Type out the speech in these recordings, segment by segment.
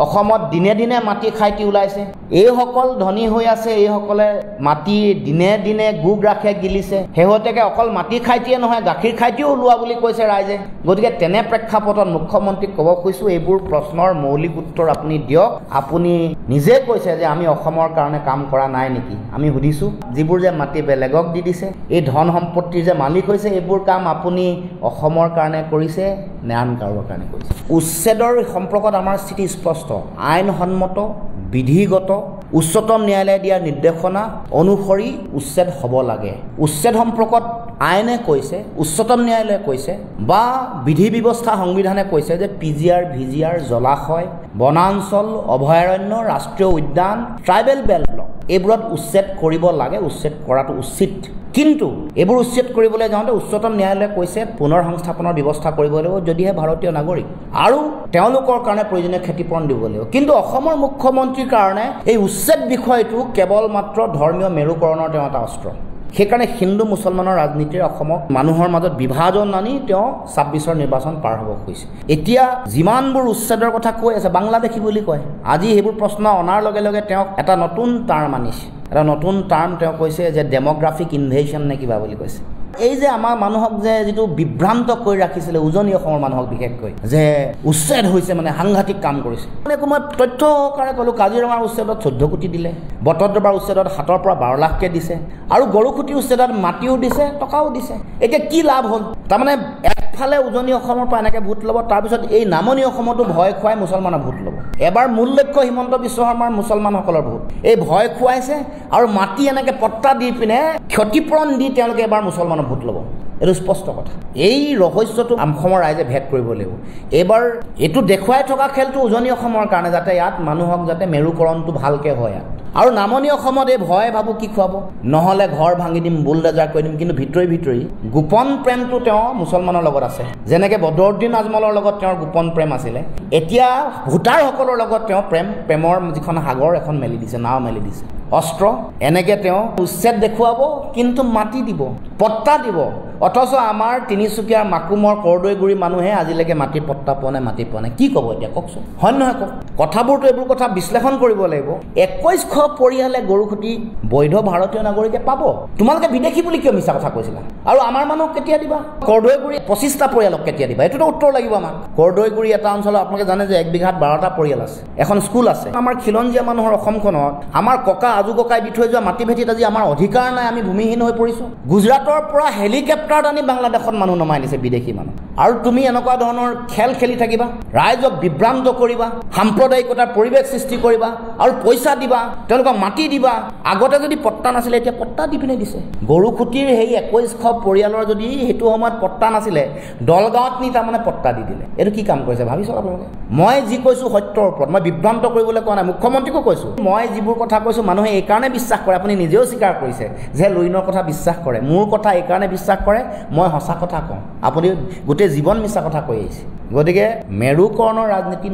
অসমত দিনে দিনে মাটি খাইটি ওলাইছে এইসকল ধনী হৈ আছে এইসকলে মাটি দিনে দিনে গুগ ৰাখে গিলিছে হেহতেকে অকল মাটি খাইটিয়ে নহয় গাখীৰ খাইটিও ওলোৱা বুলি কৈছে ৰাইজে গতিকে তেনে প্ৰেক্ষাপটত মুখ্যমন্ত্ৰীক ক'ব কৈছো এইবোৰ প্ৰশ্নৰ মৌলিক উত্তৰ আপুনি দিয়ক আপুনি নিজে কৈছে যে আমি অসমৰ কাৰণে কাম কৰা নাই নেকি আমি সুধিছো যিবোৰ যে মাটি বেলেগক দি দিছে এই ধন সম্পত্তিৰ যে মালিক হৈছে এইবোৰ কাম আপুনি অসমৰ কাৰণে কৰিছে নে আন কাৰোবাৰ কাৰণে কৰিছে উচ্ছেদৰ সম্পৰ্কত আমাৰ স্থিতি স্পষ্ট আইনসন্মত বিধিগত উচ্চতম ন্যায়ালয়ে দিয়া নিৰ্দেশনা অনুসৰি উচ্ছেদ হ'ব লাগে উচ্ছেদ সম্পৰ্কত আইনে কৈছে উচ্চতম ন্যায়ালয়ে কৈছে বা বিধি ব্যৱস্থা সংবিধানে কৈছে যে পিজিআৰ ভিজিআৰ জলাশয় বনাঞ্চল অভয়াৰণ্য ৰাষ্ট্ৰীয় উদ্যান ট্ৰাইবেল বেল্ট ব্লক এইবোৰত উচ্ছেদ কৰিব লাগে উচ্ছেদ কৰাটো উচিত কিন্তু এইবোৰ উচ্ছেদ কৰিবলৈ যাওঁতে উচ্চতম ন্যায়ালয়ে কৈছে পুনৰ সংস্থাপনৰ ব্যৱস্থা কৰিব লাগিব যদিহে ভাৰতীয় নাগৰিক আৰু তেওঁলোকৰ কাৰণে প্ৰয়োজনীয় ক্ষতিপূৰণ দিব লাগিব কিন্তু অসমৰ মুখ্যমন্ত্ৰীৰ কাৰণে এই উচ্ছেদ বিষয়টো কেৱল মাত্ৰ ধৰ্মীয় মেৰুকৰণৰ তেওঁ এটা অস্ত্ৰ সেইকাৰণে হিন্দু মুছলমানৰ ৰাজনীতিৰ অসমক মানুহৰ মাজত বিভাজন আনি তেওঁ ২৬ৰ নিৰ্বাচন পাৰ হ'ব খুজিছে এতিয়া যিমানবোৰ উচ্ছেদৰ কথা কৈ আছে বাংলাদেশী বুলি কয় আজি সেইবোৰ প্ৰশ্ন অনাৰ লগে লগে তেওঁক এটা নতুন টাৰ্ম আনিছে এটা নতুন টাৰ্ম তেওঁ কৈছে যে ডেমোগ্ৰাফিক ইনভেশ্যন নে কিবা বুলি কৈছে এই যে আমাৰ মানুহক যে যিটো বিভ্ৰান্ত কৰি ৰাখিছিলে উজনি অসমৰ মানুহক বিশেষকৈ যে উচ্ছেদ হৈছে মানে সাংঘাতিক কাম কৰিছে মানে মই তথ্য সহকাৰে ক'লোঁ কাজিৰঙাৰ উচ্ছেদত ১৪ কোটি দিলে বটদ্ৰৱাৰ উচ্ছেদত ৭ৰ পৰা ১২ লাখকৈ দিছে আৰু গৰুখুটি উচ্ছেদত মাটিও দিছে টকাও দিছে এতিয়া কি লাভ হ'ল তাৰমানে একফালে উজনি অসমৰ পৰা এনেকৈ ভোট ল'ব তাৰপিছত এই নামনি অসমতো ভয় খুৱাই মুছলমানৰ ভোট ল'ব এবাৰ মূল লক্ষ্য হিমন্ত বিশ্ব শৰ্মাৰ মুছলমানসকলৰ ভোট এই ভয় খুৱাইছে আৰু মাটি এনেকৈ পট্টা দি পিনে ক্ষতিপূৰণ দি তেওঁলোকে এবাৰ মুছলমানৰ ভোট ল'ব এইটো স্পষ্ট কথা এই ৰহস্যটো অসমৰ ৰাইজে ভেদ কৰিব লাগিব এইবাৰ এইটো দেখুৱাই থকা খেলটো উজনি অসমৰ কাৰণে যাতে ইয়াত মানুহক যাতে মেৰুকৰণটো ভালকৈ হয় আৰু নামনি অসমত এই ভয় ভাবো কি খুৱাব নহ'লে ঘৰ ভাঙি দিম বুলডেজাৰ কৰি দিম কিন্তু ভিতৰি গোপন প্ৰেমটো তেওঁ মুছলমানৰ লগত আছে যেনেকৈ বদৰুদ্দিন আজমলৰ লগত তেওঁৰ গোপন প্ৰেম আছিলে এতিয়া ভোটাৰসকলৰ লগত তেওঁ প্ৰেমৰ যিখন সাগৰ এখন মেলি দিছে নাও মেলি দিছে অস্ত্ৰ এনেকৈ তেওঁ উচ্ছেদ দেখুৱাব কিন্তু মাটি দিব পট্টা দিব অথচ আমাৰ তিনিচুকীয়াৰ মাকুমৰ কৰদৈগুৰি মানুহে আজিলৈকে মাটিৰ পট্টা পোৱা নাই কি ক'ব এতিয়া কওকচোন হয় নহয় কওক কথাবোৰতো এইবোৰ কথা বিশ্লেষণ কৰিব লাগিব ২১০০ পৰিয়ালে গৰুখুটি বৈধ ভাৰতীয় নাগৰিকে পাব তোমালোকে বিদেশী বুলি কিয় মিছা কথা কৈছিলা আৰু আমাৰ মানুহক কেতিয়া দিবা কৰদৈগুৰি ২৫টা পৰিয়ালক কেতিয়া দিবা এইটোতো উত্তৰ লাগিব আমাক কৰদৈগুৰি এটা অঞ্চলত আপোনালোকে জানে যে ১ বিঘাত ১২টা পৰিয়াল আছে এখন স্কুল আছে আমাৰ খিলঞ্জীয়া মানুহৰ অসমখনত আমাৰ ককা আজু ককাই দি থৈ যোৱা মাটি ভেটিত আজি আমাৰ অধিকাৰ নাই আমি ভূমিহীন হৈ পৰিছোঁ গুজৰাটৰ পৰা হেলিকপ্টাৰত আনি বাংলাদেশত মানুহ নমাই নিছে বিদেশী মানুহ আৰু তুমি এনেকুৱা ধৰণৰ খেল খেলি থাকিবা ৰাইজক বিভ্ৰান্ত কৰিবা সাম্প্ৰদায়িকতাৰ পৰিৱেশ সৃষ্টি কৰিবা আৰু পইচা দিবা তেওঁলোকক মাটি দিবা আগতে যদি পট্টা নাছিলে এতিয়া পট্টা দি পিনে দিছে গৰুখুটিৰ সেই ২১০০ পৰিয়ালৰ যদি সেইটো সময়ত পট্টা নাছিলে দলগাঁৱত নি তাৰমানে পট্টা দি দিলে এইটো কি কাম কৰিছে ভাবি চাওক আপোনালোকে মই যি কৈছোঁ সত্যৰ ওপৰত মই বিভ্ৰান্ত কৰিবলৈ কোৱা নাই মুখ্যমন্ত্ৰীকো কৈছোঁ মই যিবোৰ কথা কৈছোঁ মানুহে এইকাৰণে বিশ্বাস কৰে আপুনি নিজেও স্বীকাৰ কৰিছে যে লুইনৰ কথা বিশ্বাস কৰে মোৰ কথা এইকাৰণে বিশ্বাস কৰে মই সঁচা কথা কওঁ আপুনি গোটেই জীৱন মিছা কথা কৈ আহিছে গতিকে মেৰুকৰণৰ ৰাজনীতি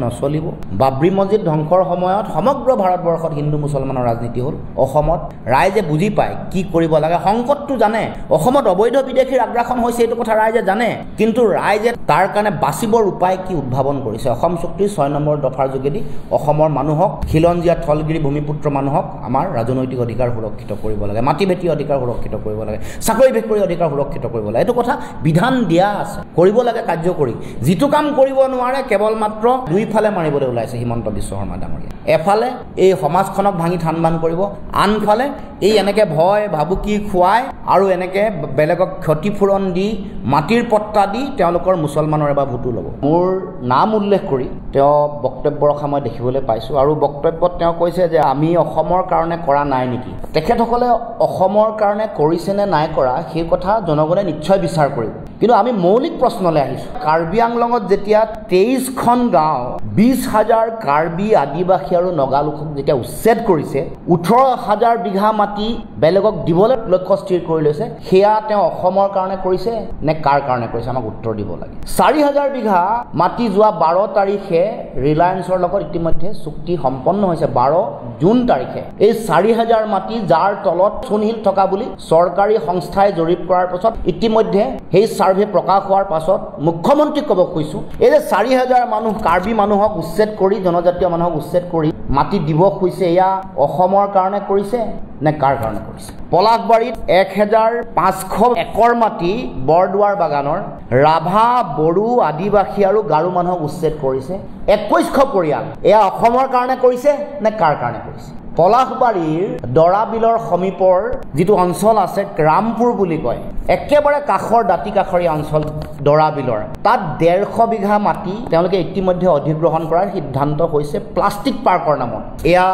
নচলিব বাবৰি মছজিদ ধ্বংসৰ সময়ত সমগ্ৰ ভাৰতবৰ্ষত হিন্দু মুছলমানৰ ৰাজনীতি হ'ল অসমত ৰাইজে বুজি পায় কি কৰিব লাগে সংকটটো জানে অসমত অবৈধ বিদেশীৰ আগ্ৰাসন হৈছে এইটো কথা ৰাইজে জানে কিন্তু ৰাইজে তাৰ কাৰণে বাচিবৰ উপায় কি উদ্ভাৱন কৰিছে অসম চুক্তিৰ ৬ নম্বৰ দফাৰ যোগেদি অসমৰ মানুহক খিলঞ্জীয়া থলগিৰি ভূমিপুত্ৰ মানুহক আমাৰ ৰাজনৈতিক অধিকাৰ সুৰক্ষিত কৰিব লাগে মাটি ভেটি অধিকাৰ সুৰক্ষিত কৰিব লাগে চাকৰি বেকৰি অধিকাৰ সুৰক্ষিত কৰিব লাগে এইটো কথা বিধান দিয়া আছে কৰিব লাগে কাৰ্যকৰী যিটো কাম কৰিব নোৱাৰে কেৱল মাত্ৰ দুইফালে মাৰিবলৈ ওলাইছে হিমন্ত বিশ্ব শৰ্মা ডাঙৰীয়া এফালে এই সমাজখনক ভাঙি থান বান কৰিব আনফালে এই এনেকৈ ভয় ভাবুকি খুৱাই আৰু এনেকৈ বেলেগক ক্ষতিপূৰণ দি মাটিৰ পট্টা দি তেওঁলোকৰ মুছলমানৰ এবাৰ ভোটো ল'ব মোৰ নাম উল্লেখ কৰি তেওঁ বক্তব্য ৰখা মই দেখিবলৈ পাইছোঁ আৰু বক্তব্যত তেওঁ কৈছে যে আমি অসমৰ কাৰণে কৰা নাই নেকি তেখেতসকলে অসমৰ কাৰণে কৰিছে নে নাই কৰা সেই কথা জনগণে নিশ্চয় বিচাৰ কৰিব কিন্তু আমি মৌলিক প্ৰশ্নলৈ আহিছোঁ কাৰ্বি আংলঙত যেতিয়া ২৩খন গাঁও ২০,০০০ কাৰ্বি আদিবাসী আৰু নগা লোকক যেতিয়া উচ্ছেদ কৰিছে ১৮,০০০ বিঘা মাটি বেলেগক দিবলৈ লক্ষ্য স্থিৰ কৰি লৈছে সেয়া তেওঁ অসমৰ কাৰণে কৰিছে নে কাৰ কাৰণে কৰিছে আমাক উত্তৰ দিব লাগে ৪,০০০ বিঘা মাটি যোৱা ১২ তাৰিখে ৰিলায়েন্সৰ লগত ইতিমধ্যে চুক্তি সম্পন্ন হৈছে ১২ জুন তাৰিখে এই ৪,০০০ মাটি যাৰ তলত চূণশিল থকা বুলি চৰকাৰী সংস্থাই জৰীপ কৰাৰ পাছত ইতিমধ্যে সেই সাৰ্ভে প্ৰকাশ হোৱাৰ পাছত মুখ্যমন্ত্ৰীক ক'ব কৈছোঁ এই যে ৪,০০০ মানুহ কাৰ্বি মানুহক উচ্ছেদ কৰি জনজাতীয় মানুহক উচ্ছেদ কৰি মাটি দিব খুজিছে এয়া অসমৰ কাৰণে কৰিছে নে কাৰ কাৰণে কৰিছে পলাশবাৰীত 1500 একৰ মাটি বৰদুৱাৰ বাগানৰ ৰাভা বড়ো আদিবাসী আৰু গাৰো মানুহক উচ্ছেদ কৰিছে 2100 পৰিয়াল এয়া অসমৰ কাৰণে কৰিছে নে কাৰ কাৰণে কৰিছে পলাশবাৰীৰ দৰাবিলৰ সমীপৰ যিটো অঞ্চল আছে ৰামপুৰ বুলি কয় একেবাৰে কাষৰ দাঁতি কাষৰীয়া অঞ্চল দৰাবিলৰ তাত 150 বিঘা মাটি তেওঁলোকে ইতিমধ্যে অধিগ্ৰহণ কৰাৰ সিদ্ধান্ত হৈছে প্লাষ্টিক পাৰ্কৰ নামত এয়া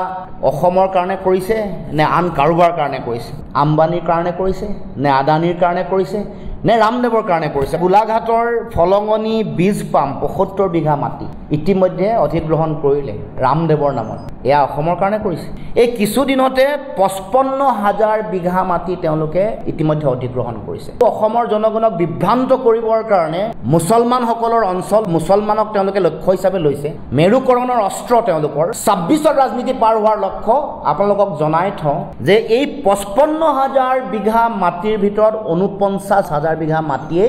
অসমৰ কাৰণে কৰিছে নে আন কাৰোবাৰ কাৰণে কৰিছে আম্বানীৰ কাৰণে কৰিছে নে আদানীৰ কাৰণে কৰিছে নে ৰামদেৱৰ কাৰণে কৰিছে গোলাঘাটৰ ফলঙনি বীজ পাম 75 বিঘা মাটি ইতিমধ্যে অধিগ্ৰহণ কৰিলে ৰামদেৱৰ নামত এয়া অসমৰ কাৰণে কৰিছে এই কিছুদিনতে 55,000 বিঘা মাটি তেওঁলোকে ইতিমধ্যে অধিগ্ৰহণ কৰিছে অসমৰ জনগণক বিভ্ৰান্ত কৰিবৰ কাৰণে মুছলমানসকলৰ অঞ্চল মুছলমানক তেওঁলোকে লক্ষ্য হিচাপে লৈছে মেৰুকৰণৰ অস্ত্ৰ তেওঁলোকৰ 26ৰ ৰাজনীতি পাৰ হোৱাৰ লক্ষ্য আপোনালোকক জনাই থওঁ যে এই 55,000 বিঘা মাটিৰ ভিতৰত 49,000 বিঘা মাটিয়ে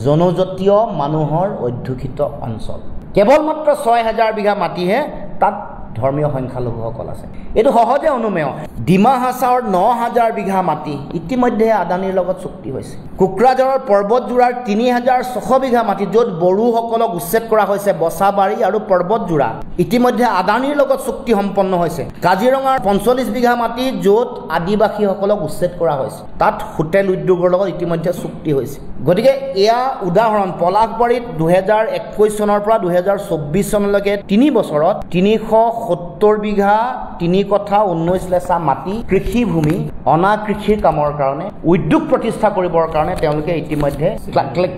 জনজাতীয় মানুহৰ অধ্যুষিত অঞ্চল কেৱল মাত্ৰ 6,000 বিঘা মাটিহে তাত ধৰ্মীয় সংখ্যালঘুসকল আছে এইটো সহজে অনুমেয় ডিমা হাছাওৰ 9,000 বিঘা মাটি ইতিমধ্যে আদানীৰ লগত চুক্তি হৈছে কোকৰাঝাৰৰ পৰ্বতজোৰাৰ 3,600 বিঘা মাটি য'ত বড়োসকলক উচ্ছেদ কৰা হৈছে বছাবাৰী আৰু পৰ্বতজোৰা ইতিমধ্যে আদানীৰ লগত চুক্তি সম্পন্ন হৈছে কাজিৰঙাৰ 45 বিঘা মাটি য'ত আদিবাসীসকলক উচ্ছেদ কৰা হৈছে তাত হোটেল উদ্যোগৰ লগত ইতিমধ্যে চুক্তি হৈছে গতিকে এয়া উদাহৰণ পলাশবাৰীত 2021 চনৰ পৰা 2024 চনলৈকে 3 বছৰত 370 বিঘা 3 কঠা 19 লেচা মাটি কৃষিভূমি অনা কৃষিৰ কামৰ কাৰণে উদ্যোগ প্ৰতিষ্ঠা কৰিবৰ কাৰণে তেওঁলোকে ইতিমধ্যে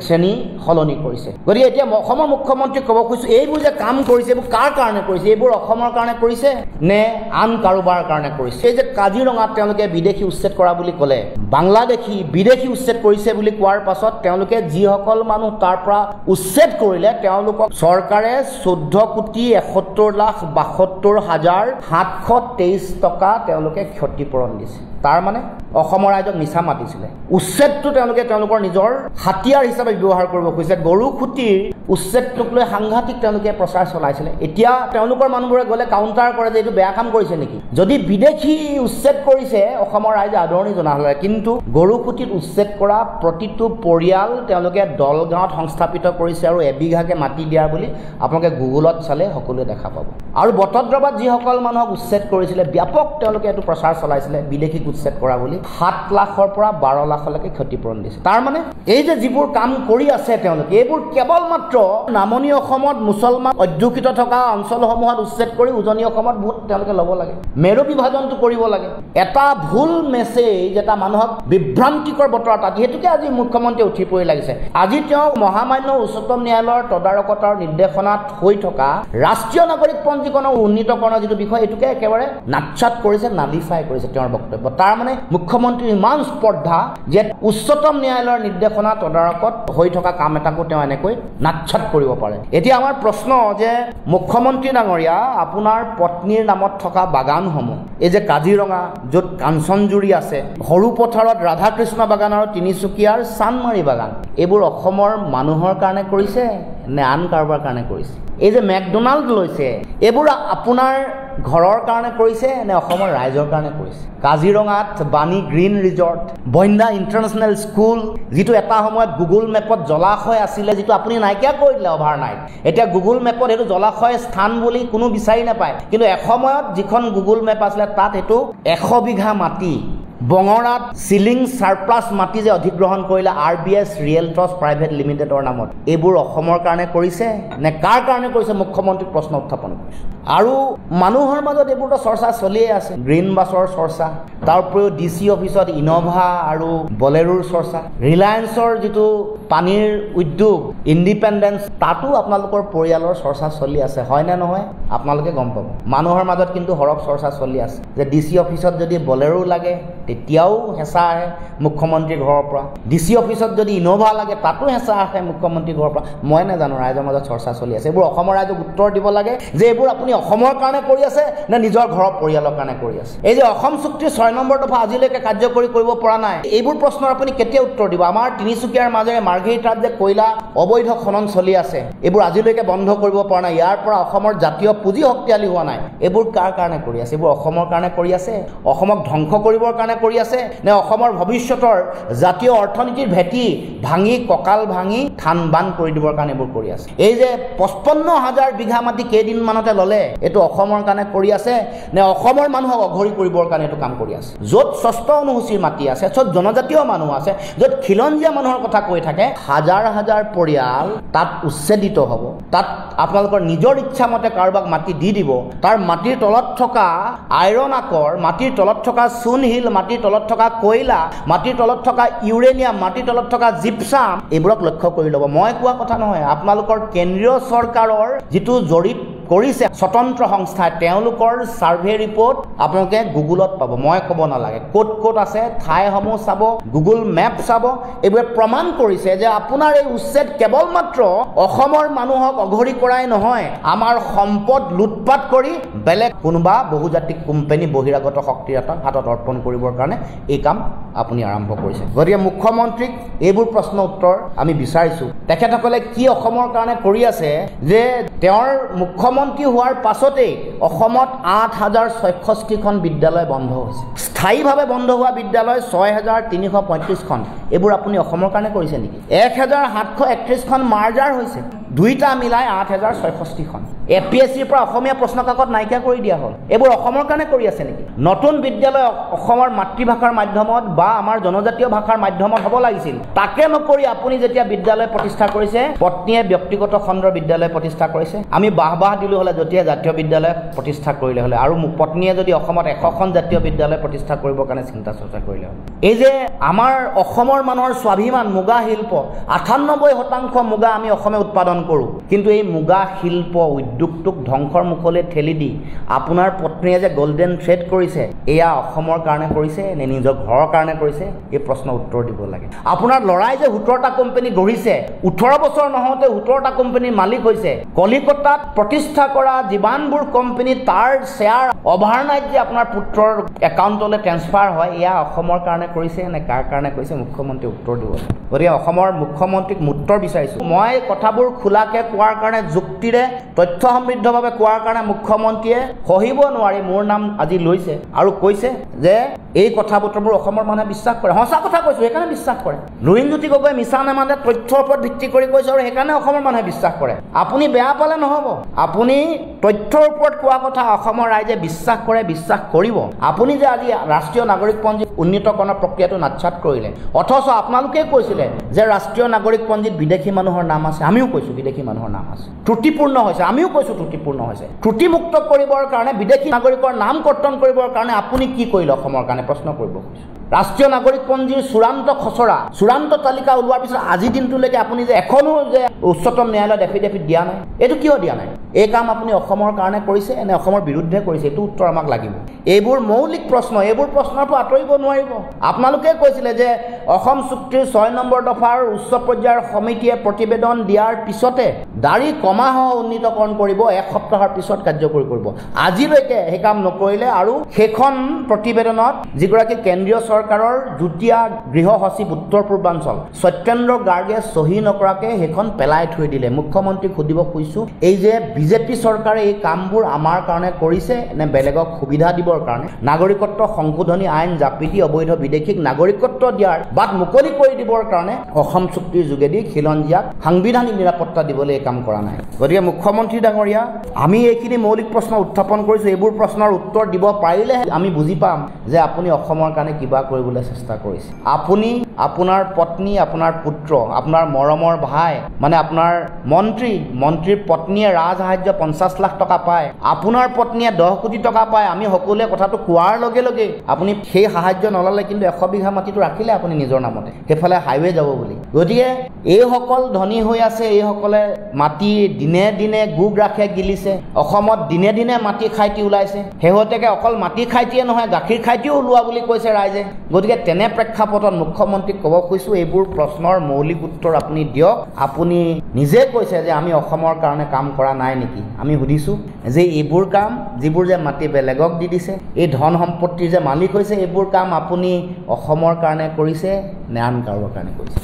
শ্ৰেণী সলনি কৰিছে গতিকে এতিয়া অসমৰ মুখ্যমন্ত্ৰী ক'ব খুজিছো এইবোৰ যে কাম কৰিছে এইবোৰ কাৰ কাৰণে কৰিছে এইবোৰ অসমৰ কাৰণে কৰিছে নে আন কাৰোবাৰ কাৰণে কৰিছে এই যে কাজিৰঙাত তেওঁলোকে বিদেশী উচ্ছেদ কৰা বুলি ক'লে বাংলাদেশী বিদেশী উচ্ছেদ কৰিছে বুলি কোৱাৰ পাছত তেওঁলোকে যিসকল মানুহ তাৰ পৰা উচ্ছেদ কৰিলে তেওঁলোকক চৰকাৰে 14,72,723 টকা তেওঁলোকে ক্ষতিপূৰণ দিছে তাৰ মানে অসমৰ ৰাইজক মিছা মাতিছিলে উচ্ছেদটো তেওঁলোকে তেওঁলোকৰ নিজৰ হাতিয়াৰ হিচাপে ব্যৱহাৰ কৰিব খুজিছে গৰু খুটিৰ উচ্ছেদটোক লৈ সাংঘাতিক তেওঁলোকে প্ৰচাৰ চলাইছিলে এতিয়া তেওঁলোকৰ মানুহবোৰে গ'লে কাউণ্টাৰ কৰে যে এইটো বেয়া কাম কৰিছে নেকি যদি বিদেশী উচ্ছেদ কৰিছে অসমৰ ৰাইজে আদৰণি জনালে কিন্তু গৰু খুটিত উচ্ছেদ কৰা প্ৰতিটো পৰিয়াল তেওঁলোকে দলগাঁৱত সংস্থাপিত কৰিছে আৰু এবিঘাকে মাটি দিয়া বুলি আপোনালোকে গুগলত চালে সকলোৱে দেখা পাব আৰু বটদ্ৰৱাত যিসকল মানুহক উচ্ছেদ কৰিছিলে ব্যাপক তেওঁলোকে এইটো প্ৰচাৰ চলাইছিলে বিদেশী উচ্ছেদ কৰা বুলি 7 লাখৰ পৰা 12 লাখলৈকে ক্ষতিপূৰণ দিছে তাৰ মানে এই যে যিবোৰ কাম কৰি আছে তেওঁলোকে এইবোৰ কেৱল মাত্ৰ নামনি অসমত মুছলমান অধ্যুষিত থকা অঞ্চলসমূহত উচ্ছেদ কৰি উজনি অসমত ভোট তেওঁলোকে ল'ব লাগে মেৰু বিভাজনটো কৰিব লাগে এটা ভুল মেছেজ এটা মানুহক বিভ্ৰান্তিকৰ বতৰত যিহেতুকে আজি মুখ্যমন্ত্ৰী উঠি পৰি লাগিছে আজি তেওঁ মহামান্য উচ্চতম ন্যায়ালয়ৰ তদাৰকতাৰ নিৰ্দেশনাত হৈ থকা ৰাষ্ট্ৰীয় নাগৰিক পঞ্জীকৰণৰ উন্নীতকৰণৰ যিটো বিষয় এইটোকে একেবাৰে নাটচাট কৰিছে নালিফাই কৰিছে তেওঁৰ বক্তব্য তাৰ মানে মুখ্যমন্ত্ৰীৰ ইমান স্পৰ্ধা যে উচ্চতম ন্যায়ালয়ৰ নিৰ্দেশনা তদাৰকত হৈ থকা কাম এটাকো তেওঁ এনেকৈ নাটচাট কৰিব পাৰে এতিয়া আমাৰ প্ৰশ্ন যে মুখ্যমন্ত্ৰী ডাঙৰীয়া আপোনাৰ পত্নীৰ নামত থকা বাগানসমূহ এই যে কাজিৰঙা য'ত কাঞ্চনজুৰি আছে সৰু পথাৰত ৰাধাকৃষ্ণ বাগান আৰু তিনিচুকীয়াৰ চানমাৰী বাগান এইবোৰ অসমৰ মানুহৰ কাৰণে কৰিছে নে আন কাৰোবাৰ কাৰণে কৰিছে এই যে মেকডোনাল্ড লৈছে এইবোৰ আপোনাৰ ঘৰৰ কাৰণে কৰিছে নে অসমৰ ৰাইজৰ কাৰণে কৰিছে কাজিৰঙাত বাণী গ্ৰীণ ৰিজৰ্ট বইন্দা ইণ্টাৰনেশ্যনেল স্কুল যিটো এটা সময়ত গুগল মেপত জলাশয় আছিলে যিটো আপুনি নাইকিয়া কৰি দিলে অভাৰনাইট এতিয়া গুগল মেপত সেইটো জলাশয় স্থান বুলি কোনো বিচাৰি নাপায় কিন্তু এসময়ত যিখন গুগল মেপ আছিলে তাত সেইটো 100 বিঘা মাটি বঙৰাত সিলিং সাৰপ্লাস মাটি যে অধিগ্ৰহণ কৰিলে RBS ৰিয়েলটছ প্ৰাইভেট লিমিটেডৰ নামত এইবোৰ অসমৰ কাৰণে কৰিছে নে কাৰ কাৰণে কৰিছে মুখ্যমন্ত্ৰীক প্ৰশ্ন উত্থাপন কৰিছে আৰু মানুহৰ মাজত এইবোৰটো চৰ্চা চলিয়ে আছে গ্ৰীণ বাছৰ চৰ্চা তাৰ উপৰিও DC অফিচত ইনোভা আৰু বলেৰোৰ চৰ্চা ৰিলায়েন্সৰ যিটো পানীৰ উদ্যোগ ইণ্ডিপেণ্ডেন্স তাতো আপোনালোকৰ পৰিয়ালৰ চৰ্চা চলি আছে হয় নে নহয় আপোনালোকে গম পাব মানুহৰ মাজত কিন্তু হৰক চৰ্চা চলি আছে যে DC অফিচত যদি বলেৰো লাগে তেতিয়াও হেঁচা আহে মুখ্যমন্ত্ৰীৰ ঘৰৰ পৰা DC অফিচত যদি ইনোভা লাগে তাতো হেঁচা আহে মুখ্যমন্ত্ৰীৰ ঘৰৰ পৰা মই নাজানো ৰাইজৰ মাজত চৰ্চা চলি আছে এইবোৰ অসমৰ ৰাইজক উত্তৰ দিব লাগে যে এইবোৰ আপুনি অসমৰ কাৰণে কৰি আছে নে নিজৰ ঘৰৰ পৰিয়ালৰ কাৰণে কৰি আছে এই যে অসম চুক্তিৰ 6 নম্বৰ দফা আজিলৈকে কাৰ্যকৰী কৰিব পৰা নাই এইবোৰ প্ৰশ্নৰ আপুনি কেতিয়া উত্তৰ দিব আমাৰ তিনিচুকীয়াৰ মাজেৰে মাৰ্ঘেৰি তাত যে কয়লা অবৈধ খনন চলি আছে, এইবোৰ আজিলৈকে বন্ধ কৰিব পৰা নাই। ইয়াৰ পৰা অসমৰ জাতীয় পুঁজি শক্তিশালী হোৱা নাই। এইবোৰ কাৰ কাৰণে কৰি আছে? এইবোৰ অসমৰ কাৰণে কৰি আছে? অসমক ধ্বংস কৰিবৰ কাৰণে কৰি আছে নে অসমৰ ভৱিষ্যতৰ জাতীয় অৰ্থনীতিৰ ভেটি ভাঙি কঁকাল ভাঙি থান বান কৰি দিবৰ কাৰণে এইবোৰ কৰি আছে? এই যে 55,000 বিঘা মাটি কেইদিনমানতে ল'লে, এইটো অসমৰ কাৰণে কৰি আছে নে অসমৰ মানুহক অঘৰী কৰিবৰ কাৰণে এইটো কাম কৰি আছে? য'ত ষষ্ঠ অনুসূচীৰ মাটি আছে, য'ত জনজাতীয় মানুহ আছে, য'ত খিলঞ্জীয়া মানুহৰ কথা কৈ থাকে, হাজাৰ হাজাৰ পৰিয়াল তাত উচ্ছেদিত হ'ব। তাত আপোনালোকৰ নিজৰ ইচ্ছামতে কাৰোবাক মাটি দি দিব। তাৰ মাটিৰ তলত থকা আইৰণ আকৰ, মাটিৰ তলত থকা চূণশিল, মাটিৰ তলত থকা কয়লা, মাটিৰ তলত থকা ইউৰেনিয়াম, মাটিৰ তলত থকা জিপছাম, এইবোৰক লক্ষ্য কৰি ল'ব। মই কোৱা কথা নহয়, আপোনালোকৰ কেন্দ্ৰীয় চৰকাৰৰ যিটো জৰীপ কৰিছে স্বতন্ত্ৰ সংস্থাই, তেওঁলোকৰ ছাৰ্ভে ৰিপৰ্ট আপোনালোকে গুগলত পাব। মই ক'ব নালাগে ক'ত ক'ত আছে, ঠাইসমূহ চাব, গুগল মেপ চাব। এইবোৰে প্ৰমাণ কৰিছে যে আপোনাৰ এই উচ্ছেদ কেৱল মাত্ৰ অসমৰ মানুহক অঘৰী কৰাই নহয়, আমাৰ সম্পদ লুটপাট কৰি বেলেগ কোনোবা বহুজাতিক কোম্পানী বহিৰাগত শক্তিৰ হাতত অৰ্পণ কৰিবৰ কাৰণে এই কাম আপুনি আৰম্ভ কৰিছে। গতিকে মুখ্যমন্ত্ৰীক এইবোৰ প্ৰশ্ন উত্তৰ আমি বিচাৰিছোঁ। তেখেতসকলে কি অসমৰ কাৰণে কৰি আছে যে তেওঁৰ মুখ্যমন্ত্ৰী হোৱাৰ পাছতেই অসমত 8,066খন বিদ্যালয় বন্ধ হৈছে। স্থায়ীভাৱে বন্ধ হোৱা বিদ্যালয় 6,335খন। এইবোৰ আপুনি অসমৰ কাৰণে কৰিছে নেকি? 1,731খন মাৰ্জাৰ হৈছে, দুইটা মিলাই 8,066খন। APSCৰ পৰা অসমীয়া প্ৰশ্ন কাকত নাইকিয়া কৰি দিয়া হ'ল। এইবোৰ অসমৰ কাৰণে কৰি আছে নেকি? নতুন বিদ্যালয় অসমৰ মাতৃভাষাৰ মাধ্যমত বা আমাৰ জনজাতীয় ভাষাৰ মাধ্যমত হ'ব লাগিছিল। তাকে নকৰি আপুনি যেতিয়া বিদ্যালয় প্ৰতিষ্ঠা কৰিছে, পত্নীয়ে ব্যক্তিগত খণ্ডৰ বিদ্যালয় প্ৰতিষ্ঠা কৰিছে। আমি বাহ দিলোঁ হ'লে যেতিয়া জাতীয় বিদ্যালয় প্ৰতিষ্ঠা কৰিলে হ'লে, আৰু পত্নীয়ে যদি অসমত 100খন জাতীয় বিদ্যালয় প্ৰতিষ্ঠা কৰিবৰ কাৰণে চিন্তা চৰ্চা কৰিলে হ'লে। এই যে আমাৰ অসমৰ মানুহৰ স্বাভিমান মুগা শিল্প, 98% মুগা আমি অসমে উৎপাদন কৰোঁ, কিন্তু এই মুগা শিল্প উদ্যোগটোক ধ্বংসৰ মুখলৈ ঠেলি দি আপোনাৰ পত্নীয়ে যে গল্ডেন থ্ৰেড কৰিছে, এয়া অসমৰ কাৰণে কৰিছে নে নিজৰ ঘৰৰ কাৰণে কৰিছে? এই প্ৰশ্ন উত্তৰ দিব লাগে। আপোনাৰ ল'ৰাই যে 17টা কোম্পানী গঢ়িছে, 18 বছৰ নহওঁতে 17টা কোম্পানীৰ মালিক হৈছে। কলিকতাত প্ৰতিষ্ঠা কৰা যিমানবোৰ কোম্পানী, তাৰ শ্বেয়াৰ অভাৰনাইট যে আপোনাৰ পুত্ৰৰ একাউণ্টলৈ ট্ৰেন্সফাৰ হয়, এয়া অসমৰ কাৰণে কৰিছে নে কাৰ কাৰণে কৰিছে? মুখ্যমন্ত্ৰীয়ে উত্তৰ দিব লাগে। গতিকে অসমৰ মুখ্যমন্ত্ৰীক উত্তৰ বিচাৰিছোঁ। মই কথাবোৰ খোলাকৈ কোৱাৰ কাৰণে, যুক্তিৰে তথ্য সমৃদ্ধভাৱে কোৱাৰ কাৰণে মুখ্যমন্ত্ৰীয়ে সহিব নোৱাৰি মোৰ নাম আজি লৈছে আৰু কৈছে যে এই কথা বতৰাবোৰ অসমৰ মানুহে বিশ্বাস কৰে। সঁচা কথা কৈছোঁ, সেইকাৰণে বিশ্বাস কৰে। লুৰিণজ্যোতি গগৈ মিছা নেমানে তথ্যৰ ওপৰত ভিত্তি কৰি কৈছে আৰু সেইকাৰণে অসমৰ মানুহে বিশ্বাস কৰে। আপুনি বেয়া পালে নহ'ব। আপুনি তথ্যৰ ওপৰত কোৱা কথা অসমৰ ৰাইজে বিশ্বাস কৰে, বিশ্বাস কৰিব। আপুনি যে আজি ৰাষ্ট্ৰীয় নাগৰিকপঞ্জী উন্নীতকৰণৰ প্ৰক্ৰিয়াটো নাটছাত কৰিলে, অথচ আপোনালোকে কৈছিলে যে ৰাষ্ট্ৰীয় নাগৰিকপঞ্জীত বিদেশী মানুহৰ নাম আছে। আমিও কৈছোঁ বিদেশী মানুহৰ নাম আছে, ত্ৰুটিপূৰ্ণ হৈছে। আমিও কৈছোঁ ত্ৰুটিপূৰ্ণ হৈছে। ত্ৰুটিমুক্ত কৰিবৰ কাৰণে, বিদেশী নাগৰিকৰ নাম কৰ্তন কৰিবৰ কাৰণে আপুনি কি কৰিলে অসমৰ কাৰণে? প্ৰশ্ন কৰিব খুজিছোঁ। ৰাষ্ট্ৰীয় নাগৰিকপঞ্জীৰ চূড়ান্ত খচৰা, চূড়ান্ত তালিকা ওলোৱাৰ পিছত আজিৰ দিনটোলৈকে আপুনি যে এখনো যে উচ্চতম ন্যায়ালয়ত এফিডেভিট দিয়া নাই, এইটো কিয় দিয়া নাই? এই কাম আপুনি অসমৰ কাৰণে কৰিছে নে অসমৰ বিৰুদ্ধে কৰিছে? এইটো উত্তৰ আমাক লাগিব। এইবোৰ মৌলিক প্ৰশ্ন, এইবোৰ প্ৰশ্নৰ পৰা আঁতৰিব নোৱাৰিব। আপোনালোকে কৈছিলে যে অসম চুক্তিৰ 6 নম্বৰ দফাৰ উচ্চ পৰ্যায়ৰ সমিতিয়ে প্ৰতিবেদন দিয়াৰ পিছতে দাড়ি কমাসহ উন্নীতকৰণ কৰিব, 1 সপ্তাহৰ পিছত কাৰ্যকৰী কৰিব। আজিলৈকে সেই কাম নকৰিলে আৰু সেইখন প্ৰতিবেদনত যিগৰাকী কেন্দ্ৰীয় চৰকাৰৰ যুটীয়া গৃহ সচিব উত্তৰ পূৰ্বাঞ্চল সত্যেন্দ্ৰ গাৰ্গে চহী নকৰাকৈ সেইখন পেলাই থৈ দিলে। মুখ্যমন্ত্ৰীক সুধিব খুজিছোঁ, এই যে বিজেপি চৰকাৰে এই কামবোৰ আমাৰ কাৰণে কৰিছে নে বেলেগক সুবিধা দিবৰ কাৰণে? নাগৰিকত্ব সংশোধনী আইন জাপি দি অবৈধ বিদেশীক নাগৰিকত্ব দিয়াৰ বাট মুকলি কৰি দিবৰ কাৰণে অসম চুক্তিৰ যোগেদি খিলঞ্জীয়াক সাংবিধানিক নিৰাপত্তা দিবলৈ এই কাম কৰা নাই। গতিকে মুখ্যমন্ত্ৰী ডাঙৰীয়া, আমি এইখিনি মৌলিক প্ৰশ্ন উত্থাপন কৰিছোঁ। এইবোৰ প্ৰশ্নৰ উত্তৰ দিব পাৰিলেহে আমি বুজি পাম যে আপুনি অসমৰ কাৰণে কিবা কৰিবলৈ চেষ্টা কৰিছে। আপুনি, আপোনাৰ পত্নী, আপোনাৰ পুত্ৰ, আপোনাৰ মৰমৰ ভাই, মানে আপোনাৰ মন্ত্ৰীৰ পত্নীয়ে ৰাজসাহায্য 50 লাখ টকা পায়, আপোনাৰ পত্নীয়ে 10 কোটি টকা পায়। আমি সকলোৱে কথাটো কোৱাৰ লগে লগে আপুনি সেই সাহায্য নল'লে, কিন্তু 100 বিঘা মাটিটো ৰাখিলে আপুনি নিজৰ নামতে, সেইফালে হাইৱে যাব বুলি। গতিকে এইসকল ধনী হৈ আছে, এইসকলে মাটি দিনে দিনে গোগ ৰাখে গিলিছে। অসমত দিনে দিনে মাটি খাইটি ওলাইছে। শেহতীয়াকৈ অকল মাটি খাইটিয়ে নহয়, গাখীৰ খাইটিও ওলোৱা বুলি কৈছে ৰাইজে। গতিকে তেনে প্ৰেক্ষাপটত মুখ্যমন্ত্ৰীক ক'ব খুজিছোঁ, এইবোৰ প্ৰশ্নৰ মৌলিক উত্তৰ আপুনি দিয়ক। আপুনি নিজে কৈছে যে আমি অসমৰ কাৰণে কাম কৰা নাই নেকি? আমি সুধিছোঁ যে এইবোৰ কাম, যিবোৰ যে মাটি বেলেগক দি দিছে, এই ধন সম্পত্তিৰ যে মালিক হৈছে, এইবোৰ কাম আপুনি অসমৰ কাৰণে কৰিছে নে আন কাৰোবাৰ কাৰণে কৰিছে?